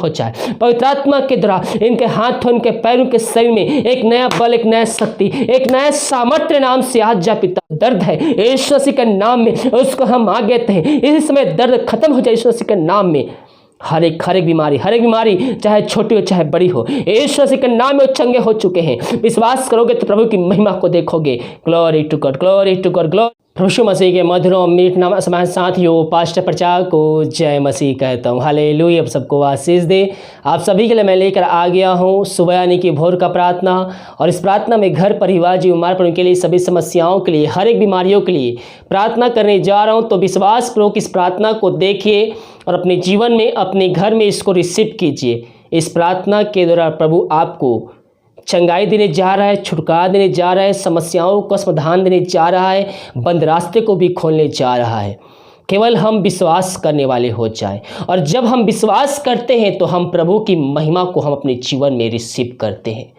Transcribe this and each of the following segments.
हो जाए। पवित्र आत्मा के द्वारा इनके हाथों, इनके पैरों के शरीर में एक नया बल, एक नया शक्ति, एक नया सामर्थ्य नाम से आज जा पिता। दर्द है यीशु मसीह के नाम में, उसको हम आगे थे। इस समय दर्द खत्म हो जाए यीशु मसीह के नाम में। हर एक बीमारी चाहे छोटी हो चाहे बड़ी हो, यीशु मसीह के नाम में चंगे हो चुके हैं। विश्वास करोगे तो प्रभु की महिमा को देखोगे। Glory to God, glory to God, glory. प्रभु यीशु मसीह के मधुर और मीठ नाम समाज साथियों, पास्टर प्रचार को जय मसीह कहता हूँ। हालेलुया। आप सबको आशीष दे। आप सभी के लिए मैं लेकर आ गया हूँ सुबह यानी कि भोर का प्रार्थना। और इस प्रार्थना में घर परिवार बीमार पड़ने के लिए, सभी समस्याओं के लिए, हर एक बीमारियों के लिए प्रार्थना करने जा रहा हूँ। तो विश्वास पूर्वक इस प्रार्थना को देखिए और अपने जीवन में, अपने घर में इसको रिसीव कीजिए। इस प्रार्थना के द्वारा प्रभु आपको चंगाई देने जा रहा है, छुटकारा देने जा रहा है, समस्याओं को समाधान देने जा रहा है, बंद रास्ते को भी खोलने जा रहा है। केवल हम विश्वास करने वाले हो जाए। और जब हम विश्वास करते हैं तो हम प्रभु की महिमा को हम अपने जीवन में रिसीव करते हैं।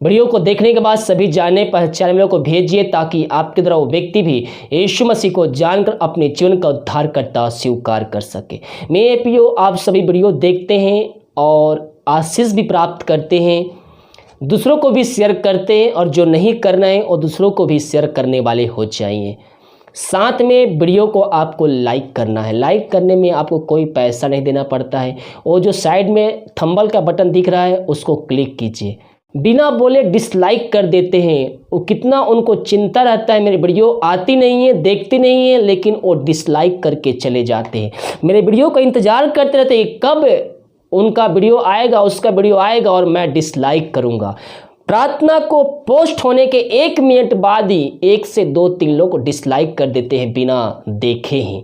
वीडियो को देखने के बाद सभी जाने पहचाने वालों को भेजिए ताकि आपके द्वारा वो व्यक्ति भी यीशु मसीह को जानकर अपने जीवन का उद्धार करता स्वीकार कर सके। मेरे प्रियो, आप सभी वीडियो देखते हैं और आशीष भी प्राप्त करते हैं, दूसरों को भी शेयर करते हैं, और जो नहीं करना है और दूसरों को भी शेयर करने वाले हो जाइए। साथ में वीडियो को आपको लाइक करना है। लाइक करने में आपको कोई पैसा नहीं देना पड़ता है। वो जो साइड में थंबल का बटन दिख रहा है उसको क्लिक कीजिए। बिना बोले डिसलाइक कर देते हैं। वो कितना उनको चिंता रहता है, मेरी वीडियो आती नहीं है, देखती नहीं है, लेकिन वो डिसलाइक करके चले जाते हैं। मेरे वीडियो का इंतज़ार करते रहते हैं कब उनका वीडियो आएगा, उसका वीडियो आएगा और मैं डिसलाइक करूंगा। प्रार्थना को पोस्ट होने के 1 मिनट बाद ही 1 से 2-3 लोग डिसलाइक कर देते हैं बिना देखे ही।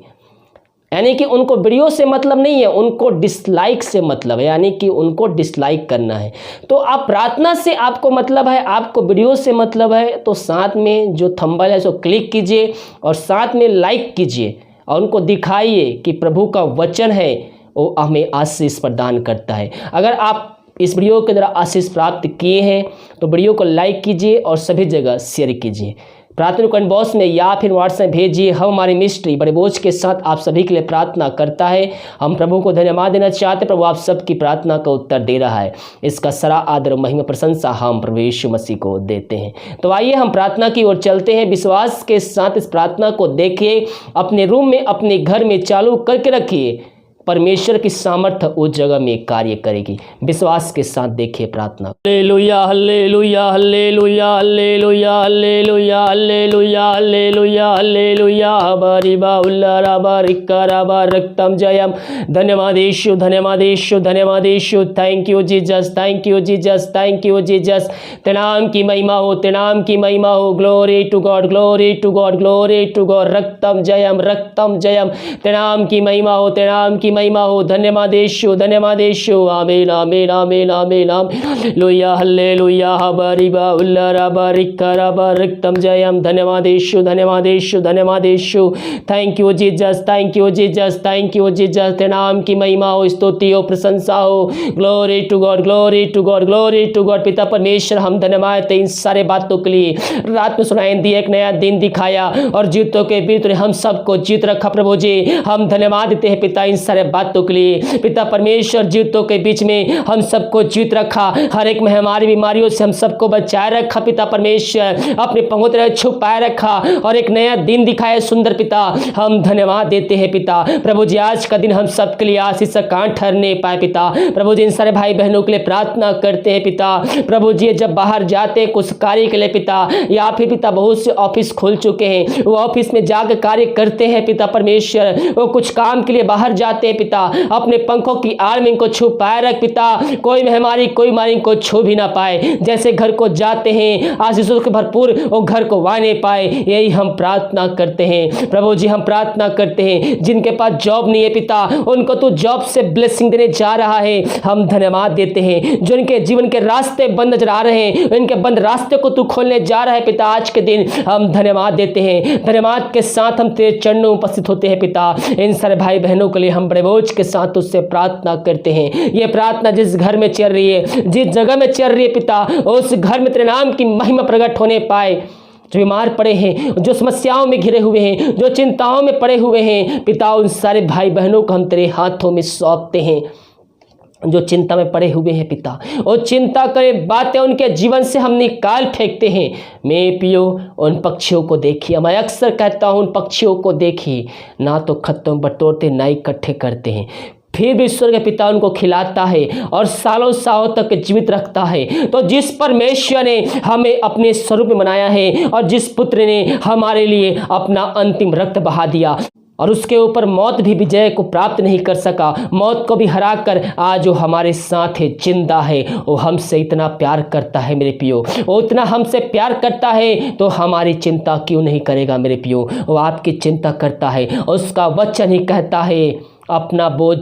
यानी कि उनको वीडियो से मतलब नहीं है, उनको डिसलाइक से मतलब है, यानी कि उनको डिसलाइक करना है। तो आप प्रार्थना से आपको मतलब है, आपको वीडियो से मतलब है, तो साथ में जो थंबनेल है उसको क्लिक कीजिए और साथ में लाइक कीजिए और उनको दिखाइए कि प्रभु का वचन है वो हमें आशीष प्रदान करता है। अगर आप इस वीडियो के द्वारा आशीष प्राप्त किए हैं तो वीडियो को लाइक कीजिए और सभी जगह शेयर कीजिए। प्रार्थना कमेंट बॉक्स में या फिर व्हाट्सएप भेजिए। हम हमारी मिस्ट्री बड़े बोझ के साथ आप सभी के लिए प्रार्थना करता है। हम प्रभु को धन्यवाद देना चाहते हैं। प्रभु आप सबकी प्रार्थना का उत्तर दे रहा है। इसका सारा आदर महिमा प्रशंसा हम प्रभु यीशु मसीह को देते हैं। तो आइए हम प्रार्थना की ओर चलते हैं। विश्वास के साथ इस प्रार्थना को देखिए, अपने रूम में, अपने घर में चालू करके रखिए। परमेश्वर की सामर्थ्य उस जगह में कार्य करेगी। विश्वास के साथ देखिए प्रार्थना। Hallelujah, hallelujah, hallelujah, hallelujah, hallelujah, hallelujah, hallelujah, hallelujah, बरिबा उल्लारा बरिकारा बरक्तम जयम। धन्यवाद यीशु, धन्यवाद यीशु, धन्यवाद Yeshu. Thank you Jesus, thank you Jesus, thank you Jesus. तेरे नाम की महिमा हो, तेरे नाम की महिमा हो। Glory to God, glory to God, glory to God. रक्तम जयम, रक्तम जयम। तेरे नाम की महिमा हो, तेरे नाम की महिमा हो। धन्यवाद यीशु, धन्यवाद यीशु। आमीन, आमीन, आमीन, आमीन, हालेलुया, हालेलुया, बरिबा उल्लारा बरिकारा बरक्तम जयम। धन्यवाद यीशु, धन्यवाद यीशु, धन्यवाद Yeshu. Thank you Jesus, thank you Jesus, thank you Jesus. तेरे नाम की महिमा हो, स्तुति हो, प्रशंसा हो। Glory to God, glory to God, glory to God. पिता परमेश्वर हम धन्यवाद देते इन सारे बातों के लिए। रात में सुनाई दी, एक नया दिन दिखाया और जीतों के बीच हम सबको जीत रखा। प्रभु जी हम धन्यवाद देते हैं पिता इन सारे बातों के लिए। पिता परमेश्वर जीतों के बीच में हम सबको जीत रखा, हर एक महामारी बीमारियों से हम सबको बचाए रखा। पिता परमेश्वर अपने पंखों तरह छुपाए रखा और एक नया दिन दिखाया। सुंदर पिता हम धन्यवाद देते हैं पिता। प्रभु जी आज का दिन हम सबके लिए आशीष का ठहरने पाए पिता। प्रभु जी इन सारे भाई बहनों के लिए प्रार्थना करते हैं पिता। प्रभु जी जब बाहर जाते हैं कुछ कार्य के लिए पिता, या फिर पिता बहुत से ऑफिस खुल चुके हैं, वो ऑफिस में जाकर कार्य करते हैं पिता परमेश्वर, वो कुछ काम के लिए बाहर जाते हैं पिता। अपने पंखों की आड़ में इनको छुपाए रख पिता। कोई महामारी, कोई मारी इनको छू भी ना पाए। जैसे घर को जाते हैं आशीषों के भरपूर वो घर को वाने पाए, यही हम प्रार्थना करते हैं। प्रभु जी हम प्रार्थना करते हैं जिनके पास जॉब नहीं है पिता, उनको तो जॉब से ब्लेसिंग देने जा रहा है। हम धन्यवाद देते हैं। जो इनके जीवन के रास्ते बंद नजर आ रहे हैं, इनके बंद रास्ते को तू खोलने जा रहा है पिता। आज के दिन हम धन्यवाद देते हैं। धन्यवाद के साथ हम तेरे चरणों में उपस्थित होते हैं पिता। इन सारे भाई बहनों के लिए हम बड़े बोझ के साथ उससे प्रार्थना करते हैं। ये प्रार्थना जिस घर में चल रही है, जिस जगह में चल रही है पिता, उस घर में तेरे नाम की महिमा प्रकट होने पाए। जो बीमार पड़े हैं, जो समस्याओं में घिरे हुए हैं, जो चिंताओं में पड़े हुए हैं पिता, उन सारे भाई बहनों को हम तेरे हाथों में सौंपते हैं। जो चिंता में पड़े हुए हैं पिता, और चिंता करे बातें उनके जीवन से हम निकाल फेंकते हैं। मैं पियो उन पक्षियों को देखिए, मैं अक्सर कहता हूँ उन पक्षियों को देखिए, ना तो खत्तों में बटोरते ना इकट्ठे करते हैं, फिर भी ईश्वर के पिता उनको खिलाता है और सालों सालों तक जीवित रखता है। तो जिस परमेश्वर ने हमें अपने स्वरूप में बनाया है और जिस पुत्र ने हमारे लिए अपना अंतिम रक्त बहा दिया और उसके ऊपर मौत भी विजय को प्राप्त नहीं कर सका, मौत को भी हराकर आज वो हमारे साथ है, जिंदा है, वो हमसे इतना प्यार करता है मेरे पियो, वो इतना हमसे प्यार करता है तो हमारी चिंता क्यों नहीं करेगा मेरे पियो। वो आपकी चिंता करता है, उसका वचन ही कहता है अपना बोझ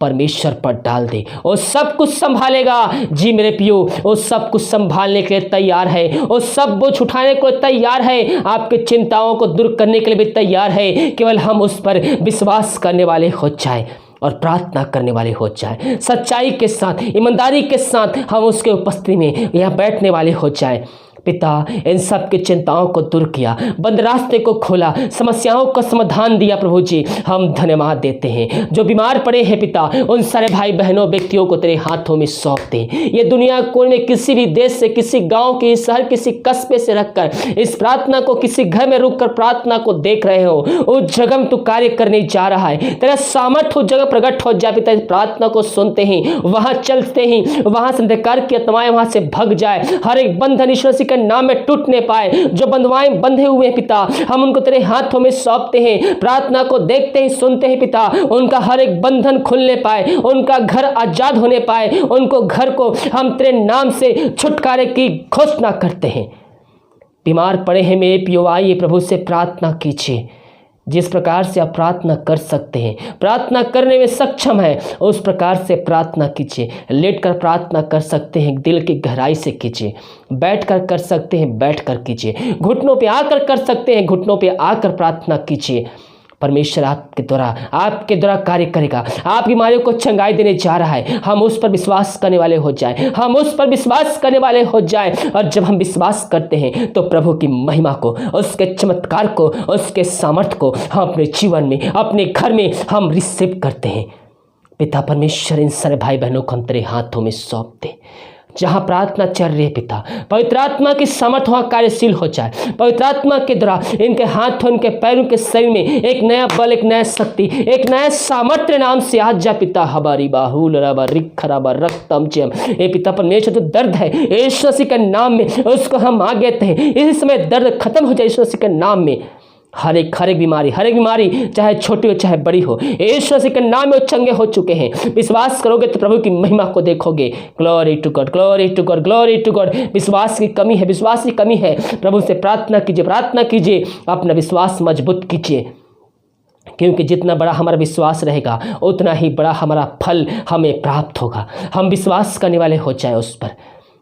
परमेश्वर पर डाल दे, वो सब कुछ संभालेगा। जी मेरे पियो, वो सब कुछ संभालने के लिए तैयार है, वो सब बोझ उठाने को तैयार है, आपकी चिंताओं को दूर करने के लिए भी तैयार है। केवल हम उस पर विश्वास करने वाले हो जाए और प्रार्थना करने वाले हो जाए, सच्चाई के साथ, ईमानदारी के साथ हम उसके उपस्थिति में यहाँ बैठने वाले हो जाए। पिता इन सब की चिंताओं को दूर किया, बंद रास्ते को खोला, समस्याओं का समाधान दिया। प्रभु जी हम धन्यवाद देते हैं। जो बीमार पड़े हैं पिता, उन सारे भाई बहनों व्यक्तियों को तेरे हाथों में सौंपते हैं। ये दुनिया कोई में किसी भी देश से, किसी गांव के शहर, किसी कस्बे से रखकर इस प्रार्थना को, किसी घर में रुककर प्रार्थना को देख रहे हो, उस जगह में तू कार्य करने जा रहा है। तेरा सामर्थ्य उस जगह प्रकट हो जाए पिता। इस प्रार्थना को सुनते ही वहां चलते ही वहां से अंधकार की आत्माएं वहां से भग जाए, हर एक बंधन ईश्वर के नाम में टूटने पाए। जो बंधुआएं बंधे हुए हैं पिता, हम उनको तेरे हाथों में सौंपते हैं। प्रार्थना को देखते ही सुनते हैं पिता, उनका हर एक बंधन खुलने पाए, उनका घर आजाद होने पाए, उनको घर को हम तेरे नाम से छुटकारे की घोषणा करते हैं। बीमार पड़े हैं मेरे पियो, आइए प्रभु से प्रार्थना कीजिए। जिस प्रकार से आप प्रार्थना कर सकते हैं, प्रार्थना करने में सक्षम है, उस प्रकार से प्रार्थना कीजिए। लेटकर प्रार्थना कर सकते हैं, दिल की गहराई से कीजिए। बैठकर कर सकते हैं, बैठकर कीजिए। घुटनों पे आकर कर सकते हैं, घुटनों पे आकर प्रार्थना कीजिए। परमेश्वर आपके द्वारा कार्य करेगा। आपकी बीमारियों को चंगाई देने जा रहा है। हम उस पर विश्वास करने वाले हो जाए, हम उस पर विश्वास करने वाले हो जाए। और जब हम विश्वास करते हैं तो प्रभु की महिमा को, उसके चमत्कार को, उसके सामर्थ्य को हम अपने जीवन में, अपने घर में हम रिसीव करते हैं। पिता परमेश्वर, इन सारे भाई बहनों को हम तेरे हाथों में सौंपते। जहाँ प्रार्थना चल रही है पिता, पवित्र आत्मा की सामर्थ वहाँ कार्यशील हो जाए। पवित्र आत्मा के द्वारा इनके हाथों, इनके पैरों के शरीर में एक नया बल, एक नया शक्ति, एक नया सामर्थ्य नाम से आज जा पिता। हमारी बाहुल रिखराबा रक्तम चम, ये पिता परमेश्वर जो दर्द है यीशु मसीह के नाम में उसको हम आगे थे। इस समय दर्द खत्म हो जाए यीशु मसीह के नाम में। हर एक बीमारी चाहे छोटी हो चाहे बड़ी हो, यीशु मसीह के नाम में चंगे हो चुके हैं। विश्वास करोगे तो प्रभु की महिमा को देखोगे। Glory to God, glory to God, glory to God. विश्वास की कमी है, प्रभु से प्रार्थना कीजिए, अपना विश्वास मजबूत कीजिए, क्योंकि जितना बड़ा हमारा विश्वास रहेगा उतना ही बड़ा हमारा फल हमें प्राप्त होगा। हम विश्वास करने वाले हो जाए उस पर।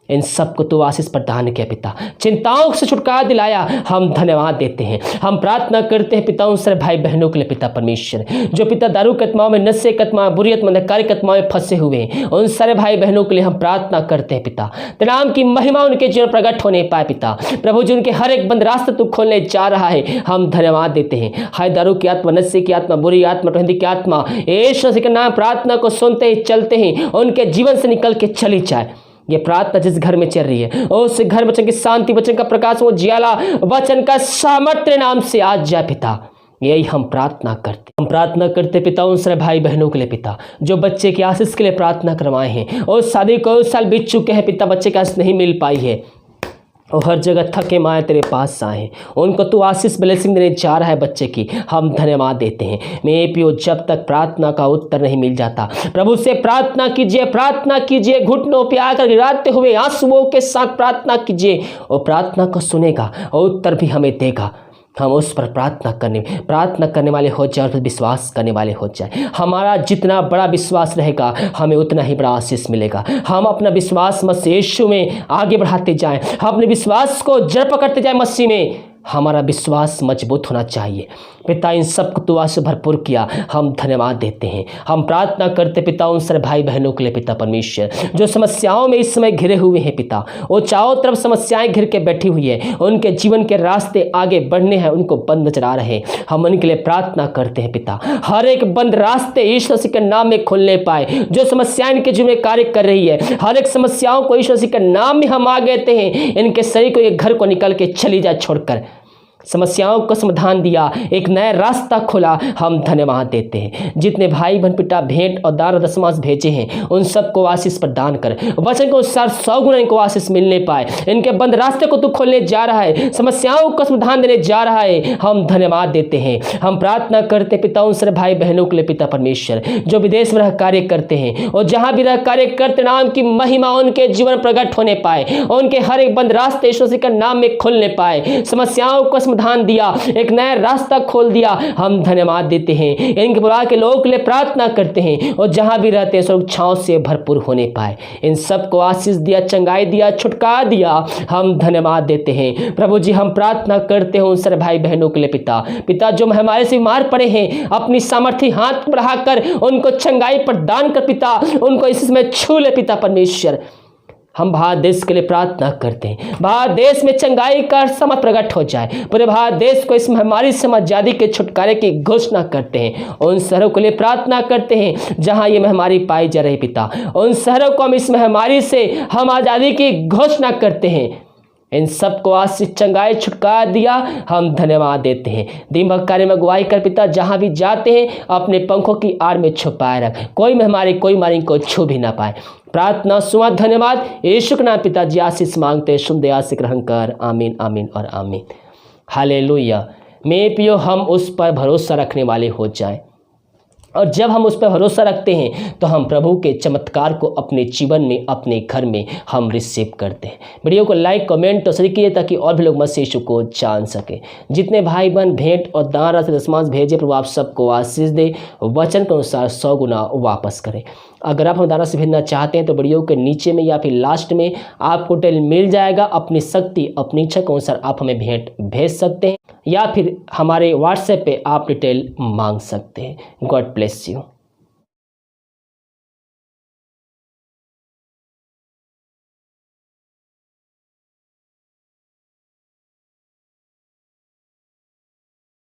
इन सबको तो आशीष प्रदान किया पिता, चिंताओं से छुटकारा दिलाया। हम धन्यवाद देते हैं। हम प्रार्थना करते हैं पिता उन सारे भाई बहनों के लिए पिता परमेश्वर, जो पिता दारू के आत्माओं में, नशे के आत्माओं में, बुरी अंधकार के आत्माओं में फंसे हुए हैं, उन सारे भाई बहनों के लिए हम प्रार्थना करते हैं पिता। तेरे नाम की महिमा उनके जीवन प्रकट होने पाए पिता। प्रभु जी उनके हर एक बंद रास्ते तू खोलने जा रहा है, हम धन्यवाद देते हैं। हाय दारू की आत्मा, नशे की आत्मा, बुरी आत्मा, टहंदी की आत्मा, यीशु मसीह के नाम प्रार्थना को सुनते ही चलते हैं उनके जीवन से निकल के चली जाए। ये प्रार्थना जिस घर में चल रही है उस घर वचन की शांति, वचन का प्रकाश, वो जियाला, वचन का सामर्थ्य नाम से आज जाए पिता। यही हम प्रार्थना करते पिता उन सारे भाई बहनों के लिए पिता, जो बच्चे की आशीष के लिए प्रार्थना करवाए हैं और शादी को 1 साल बीत चुके हैं पिता, बच्चे की आशीष नहीं मिल पाई है और हर जगह थके माए तेरे पास आए हैं, उनको तू आशीष ब्लेसिंग देने जा रहा है बच्चे की। हम धन्यवाद देते हैं। मेरे पियो, जब तक प्रार्थना का उत्तर नहीं मिल जाता, प्रभु से प्रार्थना कीजिए, घुटनों पे आकर गिराते हुए आंसुओं के साथ प्रार्थना कीजिए। और प्रार्थना को सुनेगा और उत्तर भी हमें देगा। हम उस पर प्रार्थना करने वाले हो जाए और विश्वास करने वाले हो जाए। हमारा जितना बड़ा विश्वास रहेगा हमें उतना ही बड़ा आशीष मिलेगा। हम अपना विश्वास मसीह यीशु में आगे बढ़ाते जाएं, हम अपने विश्वास को जड़ पकड़ते जाएं मसीह में। हमारा विश्वास मजबूत होना चाहिए। पिता इन सबको तू आज से भरपूर किया, हम धन्यवाद देते हैं। हम प्रार्थना करते पिता उन सारे भाई बहनों के लिए पिता परमेश्वर जो समस्याओं में इस समय घिरे हुए हैं पिता, वो चारों तरफ समस्याएं घिर के बैठी हुई है, उनके जीवन के रास्ते आगे बढ़ने हैं उनको बंद नजर आ रहे, हम उनके लिए प्रार्थना करते हैं पिता, हर एक बंद रास्ते यीशु मसीह के नाम में खोलने पाए। जो समस्याएं इनके जीवन में कार्य कर रही है, हर एक समस्याओं को यीशु मसीह के नाम में हम आ कहते हैं, इनके शरीर को ये घर को निकल के चली जाए, छोड़कर समस्याओं को समाधान दिया, एक नया रास्ता खोला, हम धन्यवाद देते हैं। जितने भाई बहन पिता भेंट और दान और दशमांश भेजे हैं उन सबको आशीष प्रदान कर, वचन को अनुसार 100 गुना इनको आशीष मिलने पाए। इनके बंद रास्ते को तू खोलने जा रहा है, समस्याओं को समाधान देने जा रहा है, हम धन्यवाद देते हैं। हम प्रार्थना करते पिता उन सारे भाई बहनों के लिए पिता परमेश्वर जो विदेश में रह कार्य करते हैं और जहां भी रह कार्य करते, नाम की महिमा उनके जीवन प्रकट होने पाए, उनके हर एक बंद रास्ते यीशु मसीह के नाम में खोलने पाए, समस्याओं को समाधान दिया, एक नया रास्ता खोल दिया, हम धन्यवाद देते हैं। इनके परिवार के लोगों के लिए प्रार्थना करते हैं और जहां भी रहते हैं स्वर्ग छांव से भरपूर होने पाए, इन सबको आशीष दिया, चंगाई दिया, छुटकारा दिया, हम धन्यवाद देते हैं। प्रभु जी हम प्रार्थना करते हैं उन सारे भाई बहनों के लिए पिता जो हमारे से बीमार पड़े हैं, अपनी सामर्थ्य हाथ बढ़ाकर उनको चंगाई प्रदान कर पिता, उनको इसमें छू ले पिता परमेश्वर। हम भारत देश के लिए प्रार्थना करते हैं, भारत देश में चंगाई का समय प्रकट हो जाए, पूरे भारत देश को इस महामारी से आजादी के छुटकारे की घोषणा करते हैं। उन शहरों के लिए प्रार्थना करते हैं जहां ये महामारी पाई जा रही पिता, उन शहरों को हम इस महामारी से हम आज़ादी की घोषणा करते हैं। इन सबको आज से चंगाई छुटकारा दिया, हम धन्यवाद देते हैं। दिन भर कार्य में अगुवाई कर पिता, जहां भी जाते हैं अपने पंखों की आड़ में छुपाए रख, कोई महामारी कोई मारी को छू भी ना पाए। प्रार्थना सुना, धन्यवाद यीशु के नाम पिताजी आशीष मांगते, सुन दे आशीष ग्रहण कर, आमीन आमीन और आमीन। हालेलुया। मेरे प्रियो हम उस पर भरोसा रखने वाले हो जाएं, और जब हम उस पर भरोसा रखते हैं तो हम प्रभु के चमत्कार को अपने जीवन में, अपने घर में हम रिसीव करते हैं। वीडियो को लाइक, कमेंट और शेयर कीजिए ताकि और भी लोग मसीह यीशु को जान सके। जितने भाई बहन भेंट और दान राशि दशमांश भेजे प्रभु आप सबको आशीष दे, वचन के अनुसार 100 गुना वापस करें। अगर आप हम दान राशि भेजना चाहते हैं तो वीडियो के नीचे में या फिर लास्ट में आपको डिटेल मिल जाएगा। अपनी शक्ति, अपनी इच्छा के अनुसार आप हमें भेंट भेज सकते हैं या फिर हमारे व्हाट्सएप पे आप डिटेल मांग सकते हैं। God bless you.